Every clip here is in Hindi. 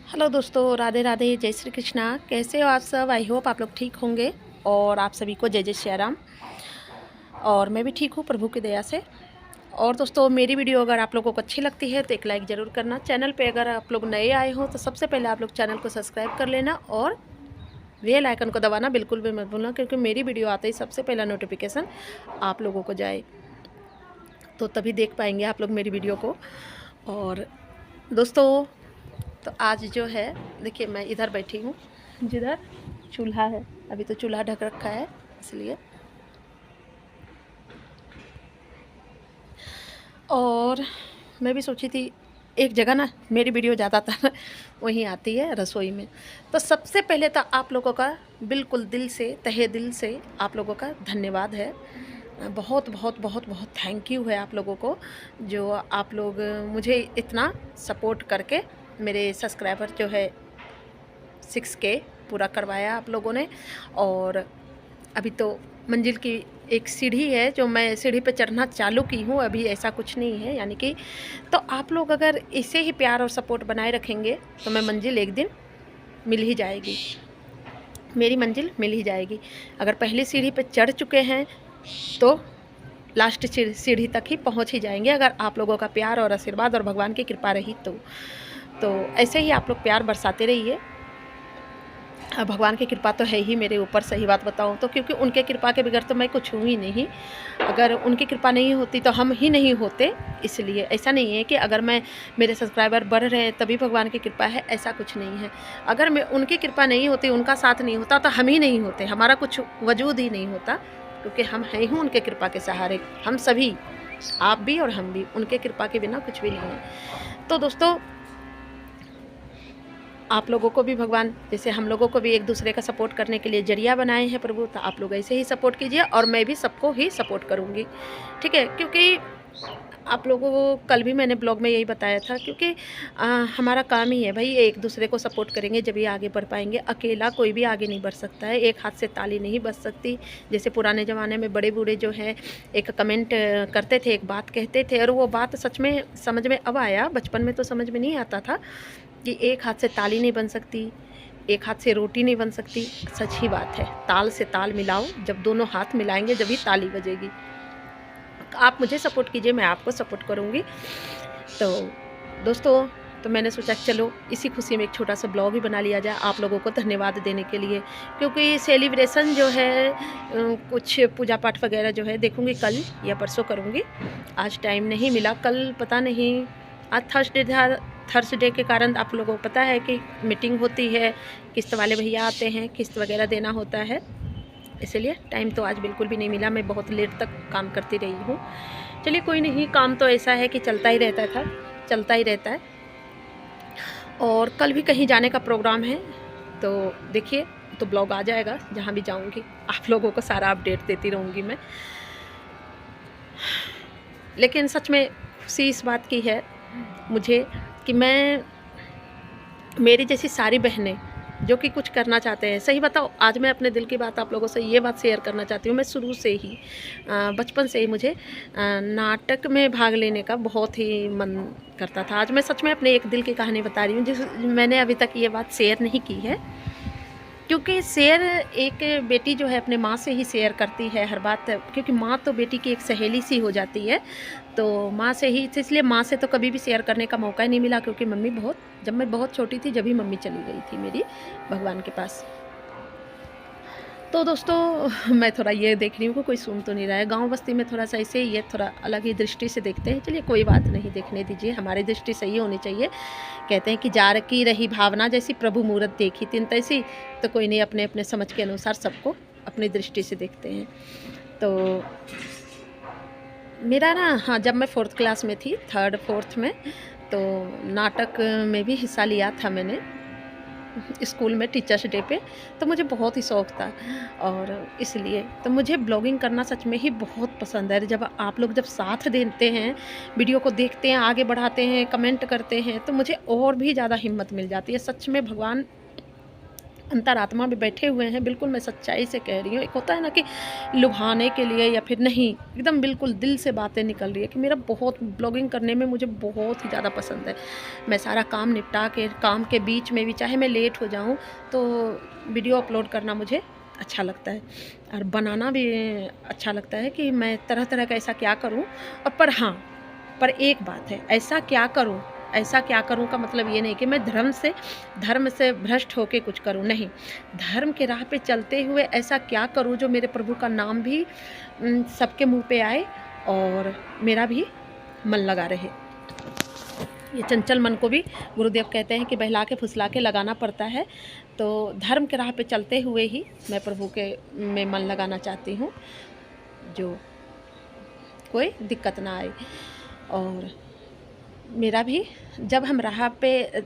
हेलो दोस्तों, राधे राधे, जय श्री कृष्णा। कैसे हो आप सब? आई होप आप लोग ठीक होंगे और आप सभी को जय जय श्री राम। और मैं भी ठीक हूँ प्रभु की दया से। और दोस्तों, मेरी वीडियो अगर आप लोगों को अच्छी लगती है तो एक लाइक ज़रूर करना। चैनल पे अगर आप लोग नए आए हो तो सबसे पहले आप लोग चैनल को सब्सक्राइब कर लेना और बेल आइकन को दबाना बिल्कुल भी मत भूलना, क्योंकि मेरी वीडियो आते ही सबसे पहला नोटिफिकेशन आप लोगों को जाए, तो तभी देख पाएंगे आप लोग मेरी वीडियो को। और दोस्तों, तो आज जो है, देखिए मैं इधर बैठी हूँ जिधर चूल्हा है। अभी तो चूल्हा ढक रखा है इसलिए। और मैं भी सोची थी एक जगह ना मेरी वीडियो ज़्यादातर वहीं आती है, रसोई में। तो सबसे पहले तो आप लोगों का बिल्कुल दिल से, तहे दिल से आप लोगों का धन्यवाद है। बहुत बहुत बहुत बहुत थैंक यू है आप लोगों को, जो आप लोग मुझे इतना सपोर्ट करके मेरे सब्सक्राइबर जो है 6K पूरा करवाया आप लोगों ने। और अभी तो मंजिल की एक सीढ़ी है जो मैं सीढ़ी पे चढ़ना चालू की हूँ, अभी ऐसा कुछ नहीं है यानी कि। तो आप लोग अगर इसे ही प्यार और सपोर्ट बनाए रखेंगे तो मैं मंजिल एक दिन मिल ही जाएगी, मेरी मंजिल मिल ही जाएगी। अगर पहली सीढ़ी पे चढ़ चुके हैं तो लास्ट सीढ़ी तक ही पहुंच ही जाएंगे, अगर आप लोगों का प्यार और आशीर्वाद और भगवान की कृपा रही तो ऐसे ही आप लोग प्यार बरसाते रहिए। भगवान की कृपा तो है ही मेरे ऊपर, सही बात बताऊं तो, क्योंकि उनके कृपा के बगैर तो मैं कुछ हूँ ही नहीं। अगर उनकी कृपा नहीं होती तो हम ही नहीं होते। इसलिए ऐसा नहीं है कि अगर मैं मेरे सब्सक्राइबर बढ़ रहे हैं तभी भगवान की कृपा है, ऐसा कुछ नहीं है। अगर मैं उनकी कृपा नहीं होती, उनका साथ नहीं होता तो हम ही नहीं होते, हमारा कुछ वजूद ही नहीं होता, क्योंकि हम हैं ही उनके कृपा के सहारे। हम सभी, आप भी और हम भी, उनके कृपा के बिना कुछ भी नहीं है। तो दोस्तों, आप लोगों को भी भगवान, जैसे हम लोगों को भी एक दूसरे का सपोर्ट करने के लिए जरिया बनाए हैं प्रभु, तो आप लोग ऐसे ही सपोर्ट कीजिए और मैं भी सबको ही सपोर्ट करूँगी, ठीक है। क्योंकि आप लोगों को कल भी मैंने ब्लॉग में यही बताया था, क्योंकि हमारा काम ही है भाई, एक दूसरे को सपोर्ट करेंगे जब ही आगे बढ़ पाएंगे। अकेला कोई भी आगे नहीं बढ़ सकता है, एक हाथ से ताली नहीं बज सकती। जैसे पुराने ज़माने में बड़े बूढ़े जो है एक कमेंट करते थे, एक बात कहते थे, और वो बात सच में समझ में अब आया, बचपन में तो समझ में नहीं आता था कि एक हाथ से ताली नहीं बन सकती, एक हाथ से रोटी नहीं बन सकती। सच ही बात है, ताल से ताल मिलाओ, जब दोनों हाथ मिलाएंगे जब ही ताली बजेगी। आप मुझे सपोर्ट कीजिए, मैं आपको सपोर्ट करूँगी। तो दोस्तों, तो मैंने सोचा चलो इसी खुशी में एक छोटा सा ब्लॉग ही बना लिया जाए आप लोगों को धन्यवाद देने के लिए। क्योंकि सेलिब्रेशन जो है, कुछ पूजा पाठ वगैरह जो है देखूँगी कल या परसों करूँगी। आज टाइम नहीं मिला, कल पता नहीं, आज थर्सडे था। थर्सडे के कारण आप लोगों को पता है कि मीटिंग होती है, किस्त वाले भैया आते हैं, किस्त वगैरह देना होता है, इसलिए टाइम तो आज बिल्कुल भी नहीं मिला। मैं बहुत लेट तक काम करती रही हूँ। चलिए कोई नहीं, काम तो ऐसा है कि चलता ही रहता था, चलता ही रहता है। और कल भी कहीं जाने का प्रोग्राम है, तो देखिए, तो ब्लॉग आ जाएगा, जहाँ भी जाऊँगी आप लोगों को सारा अपडेट देती रहूँगी मैं। लेकिन सच में खुशी इस बात की है मुझे कि मेरी जैसी सारी बहनें जो कि कुछ करना चाहते हैं, सही बताओ, आज मैं अपने दिल की बात आप लोगों से ये बात शेयर करना चाहती हूँ। मैं शुरू से ही, बचपन से ही मुझे नाटक में भाग लेने का बहुत ही मन करता था। आज मैं सच में अपने एक दिल की कहानी बता रही हूँ, जिस मैंने अभी तक ये बात शेयर नहीं की है, क्योंकि शेयर एक बेटी जो है अपने माँ से ही शेयर करती है हर बात, क्योंकि माँ तो बेटी की एक सहेली सी हो जाती है। तो माँ से ही, इसलिए माँ से तो कभी भी शेयर करने का मौका ही नहीं मिला, क्योंकि मम्मी जब मैं बहुत छोटी थी जब ही मम्मी चली गई थी मेरी भगवान के पास। तो दोस्तों, मैं थोड़ा ये देख रही हूँ कि कोई सुन तो नहीं रहा है। गांव बस्ती में थोड़ा सा ऐसे ये थोड़ा अलग ही दृष्टि से देखते हैं। चलिए कोई बात नहीं, देखने दीजिए, हमारी दृष्टि सही होनी चाहिए। कहते हैं कि जार की रही भावना जैसी प्रभु मूरत देखी तीन तैसी। तो कोई नहीं, अपने अपने समझ के अनुसार सबको अपनी दृष्टि से देखते हैं। तो मेरा ना, हाँ, जब मैं 4th क्लास में थी, 3rd 4th में, तो नाटक में भी हिस्सा लिया था मैंने स्कूल में टीचर्स डे पे। तो मुझे बहुत ही शौक़ था, और इसलिए तो मुझे ब्लॉगिंग करना सच में ही बहुत पसंद है। जब आप लोग जब साथ देते हैं, वीडियो को देखते हैं, आगे बढ़ाते हैं, कमेंट करते हैं, तो मुझे और भी ज़्यादा हिम्मत मिल जाती है। सच में भगवान अंतरात्मा में बैठे हुए हैं। बिल्कुल मैं सच्चाई से कह रही हूँ। एक होता है ना कि लुभाने के लिए या फिर नहीं, एकदम बिल्कुल दिल से बातें निकल रही है कि मेरा बहुत ब्लॉगिंग करने में मुझे बहुत ही ज़्यादा पसंद है। मैं सारा काम निपटा के, काम के बीच में भी चाहे मैं लेट हो जाऊँ तो वीडियो अपलोड करना मुझे अच्छा लगता है और बनाना भी अच्छा लगता है कि मैं तरह तरह का ऐसा क्या करूँ। और पर एक बात है, ऐसा क्या करूँ का मतलब ये नहीं कि मैं धर्म से भ्रष्ट होके कुछ करूँ, नहीं। धर्म के राह पे चलते हुए ऐसा क्या करूँ जो मेरे प्रभु का नाम भी सबके मुंह पे आए और मेरा भी मन लगा रहे। ये चंचल मन को भी गुरुदेव कहते हैं कि बहला के फुसला के लगाना पड़ता है। तो धर्म के राह पे चलते हुए ही मैं प्रभु के में मन लगाना चाहती हूँ, जो कोई दिक्कत ना आए। और मेरा भी जब हम राह पे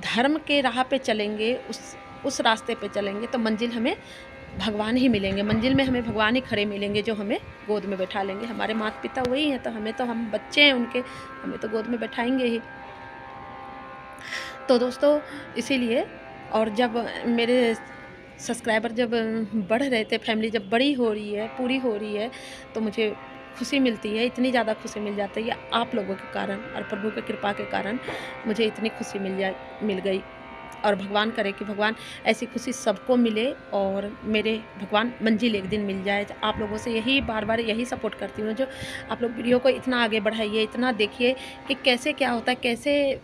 धर्म के राह पे चलेंगे, उस रास्ते पे चलेंगे तो मंजिल हमें भगवान ही मिलेंगे। मंजिल में हमें भगवान ही खड़े मिलेंगे जो हमें गोद में बैठा लेंगे। हमारे माता पिता वही हैं, तो हम बच्चे हैं उनके, हमें तो गोद में बैठाएंगे ही। तो दोस्तों इसीलिए, और जब मेरे सब्सक्राइबर जब बढ़ रहे थे, फैमिली जब बड़ी हो रही है, पूरी हो रही है, तो मुझे खुशी मिलती है। इतनी ज़्यादा खुशी मिल जाती है आप लोगों के कारण और प्रभु की कृपा के कारण मुझे इतनी खुशी मिल गई। और भगवान करे कि भगवान ऐसी खुशी सबको मिले और मेरे भगवान मंजिल एक दिन मिल जाए। आप लोगों से यही बार यही सपोर्ट करती हूँ, जो आप लोग वीडियो को इतना आगे बढ़ाइए, इतना देखिए कि कैसे क्या होता है, कैसे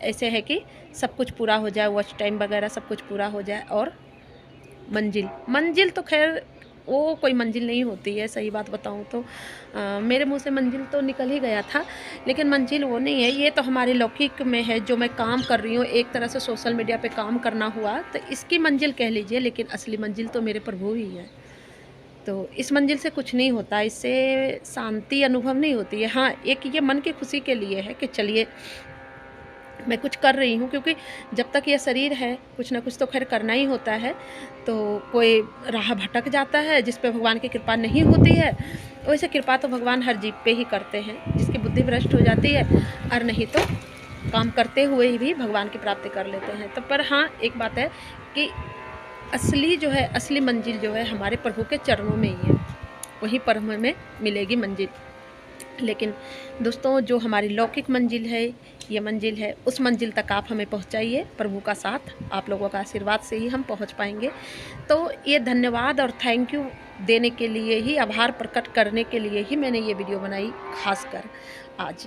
ऐसे है कि सब कुछ पूरा हो जाए, वॉच टाइम वगैरह सब कुछ पूरा हो जाए। और मंजिल तो खैर वो कोई मंजिल नहीं होती है, सही बात बताऊँ तो मेरे मुंह से मंजिल तो निकल ही गया था, लेकिन मंजिल वो नहीं है। ये तो हमारे लौकिक में है, जो मैं काम कर रही हूँ, एक तरह से सोशल मीडिया पे काम करना हुआ तो इसकी मंजिल कह लीजिए, लेकिन असली मंजिल तो मेरे प्रभु ही है। तो इस मंजिल से कुछ नहीं होता, इससे शांति अनुभव नहीं होती है। हाँ, एक ये मन की खुशी के लिए है कि चलिए मैं कुछ कर रही हूँ, क्योंकि जब तक ये शरीर है कुछ ना कुछ तो खैर करना ही होता है। तो कोई राह भटक जाता है जिस पे भगवान की कृपा नहीं होती है, वैसे कृपा तो भगवान हर जीव पे ही करते हैं, जिसकी बुद्धि भ्रष्ट हो जाती है, और नहीं तो काम करते हुए ही भी भगवान की प्राप्ति कर लेते हैं। तो पर हाँ, एक बात है कि असली मंजिल जो है हमारे प्रभु के चरणों में ही है, वहीं पर हमें मिलेगी मंजिल। लेकिन दोस्तों, जो हमारी लौकिक मंजिल है, ये मंजिल है, उस मंजिल तक आप हमें पहुंचाइए। प्रभु का साथ, आप लोगों का आशीर्वाद से ही हम पहुंच पाएंगे। तो ये धन्यवाद और थैंक यू देने के लिए ही, आभार प्रकट करने के लिए ही मैंने ये वीडियो बनाई, खासकर आज।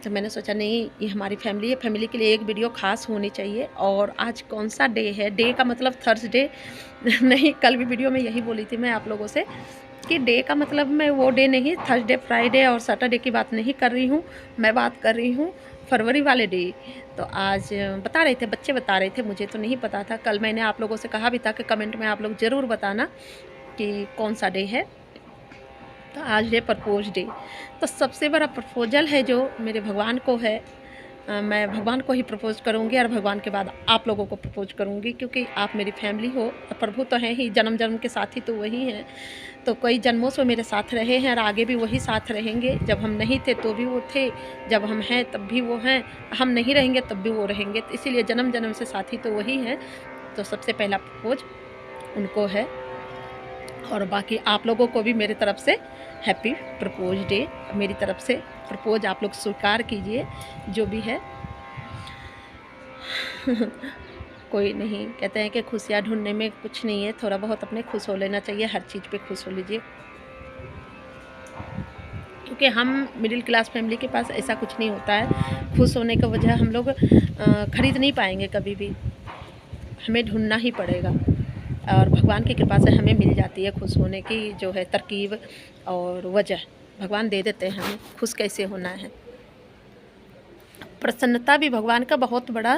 तो मैंने सोचा नहीं, ये हमारी फैमिली है, फैमिली के लिए एक वीडियो खास होनी चाहिए। और आज कौन सा डे है, डे का मतलब थर्सडे नहीं, कल भी वीडियो में यही बोली थी मैं आप लोगों से कि डे का मतलब मैं वो डे नहीं, थर्सडे, फ्राइडे और सैटरडे की बात नहीं कर रही हूँ, मैं बात कर रही हूँ फरवरी वाले डे। तो आज बता रहे थे, बच्चे बता रहे थे, मुझे तो नहीं पता था। कल मैंने आप लोगों से कहा भी था कि कमेंट में आप लोग ज़रूर बताना कि कौन सा डे है। तो आज है प्रपोज डे। तो सबसे बड़ा प्रपोजल है जो मेरे भगवान को है, मैं भगवान को ही प्रपोज करूँगी और भगवान के बाद आप लोगों को प्रपोज करूँगी, क्योंकि आप मेरी फैमिली हो और प्रभु तो हैं ही, जन्म जन्म के साथी तो वही हैं। तो कई जन्मों से मेरे साथ रहे हैं और आगे भी वही साथ रहेंगे। जब हम नहीं थे तो भी वो थे, जब हम हैं तब भी वो हैं, हम नहीं रहेंगे तब भी वो रहेंगे। तो इसीलिए जन्म जन्म से साथी तो वही हैं। तो सबसे पहला प्रपोज उनको है, और बाकी आप लोगों को भी मेरी तरफ से हैप्पी प्रपोज डे। मेरी तरफ से प्रपोज आप लोग स्वीकार कीजिए, जो भी है। कोई नहीं, कहते हैं कि खुशियाँ ढूंढने में कुछ नहीं है, थोड़ा बहुत अपने खुश हो लेना चाहिए, हर चीज़ पे खुश हो लीजिए। क्योंकि हम मिडिल क्लास फैमिली के पास ऐसा कुछ नहीं होता है, खुश होने का वजह हम लोग खरीद नहीं पाएंगे कभी भी, हमें ढूंढना ही पड़ेगा। और भगवान की कृपा से हमें मिल जाती है खुश होने की जो है तरकीब और वजह, भगवान दे देते हैं हमें खुश कैसे होना है। प्रसन्नता भी भगवान का बहुत बड़ा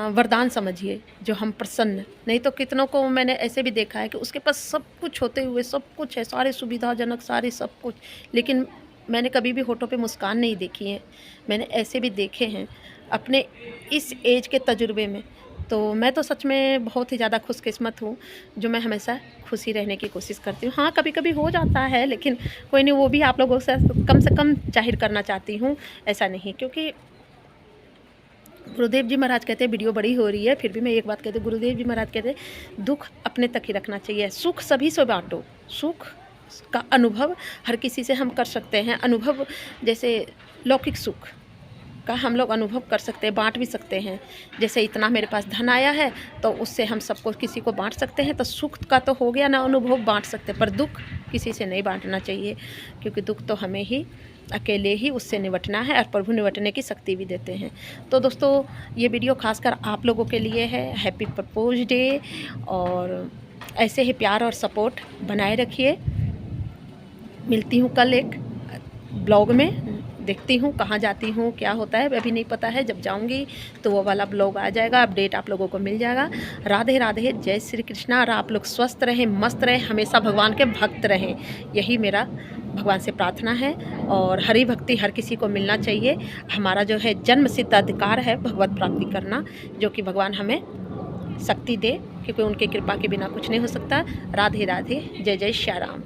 वरदान समझिए, जो हम प्रसन्न, नहीं तो कितनों को मैंने ऐसे भी देखा है कि उसके पास सब कुछ होते हुए, सब कुछ है, सारे सुविधाजनक, सारे सब कुछ, लेकिन मैंने कभी भी होठों पे मुस्कान नहीं देखी है। मैंने ऐसे भी देखे हैं अपने इस एज के तजुर्बे में। तो मैं तो सच में बहुत ही ज़्यादा खुशकिस्मत हूँ, जो मैं हमेशा खुशी रहने की कोशिश करती हूँ। हाँ, कभी कभी हो जाता है, लेकिन कोई नहीं, वो भी आप लोगों से कम जाहिर करना चाहती हूँ, ऐसा नहीं, क्योंकि गुरुदेव जी महाराज कहते हैं, वीडियो बड़ी हो रही है फिर भी मैं एक बात कहती हूँ, गुरुदेव जी महाराज कहते हैं दुख अपने तक ही रखना चाहिए, सुख सभी से बांटो। सुख का अनुभव हर किसी से हम कर सकते हैं, अनुभव जैसे लौकिक सुख का हम लोग अनुभव कर सकते हैं, बांट भी सकते हैं। जैसे इतना मेरे पास धन आया है तो उससे हम सबको किसी को बांट सकते हैं, तो सुख का तो हो गया ना अनुभव, बांट सकते हैं, पर दुख किसी से नहीं बांटना चाहिए, क्योंकि दुख तो हमें ही अकेले ही उससे निपटना है, और प्रभु निपटने की शक्ति भी देते हैं। तो दोस्तों ये वीडियो खासकर आप लोगों के लिए है। हैप्पी प्रपोज डे, और ऐसे ही प्यार और सपोर्ट बनाए रखिए। मिलती हूँ कल एक ब्लॉग में, देखती हूँ कहाँ जाती हूँ, क्या होता है अभी नहीं पता है। जब जाऊँगी तो वो वाला ब्लॉग आ जाएगा, अपडेट आप लोगों को मिल जाएगा। राधे राधे, जय श्री कृष्णा। और आप लोग स्वस्थ रहें, मस्त रहें, हमेशा भगवान के भक्त रहें, यही मेरा भगवान से प्रार्थना है। और हरि भक्ति हर किसी को मिलना चाहिए। हमारा जो है जन्म सिद्ध अधिकार है भगवत प्राप्ति करना, जो कि भगवान हमें शक्ति दे, क्योंकि उनकी कृपा के बिना कुछ नहीं हो सकता। राधे राधे, जय जय श्री राम।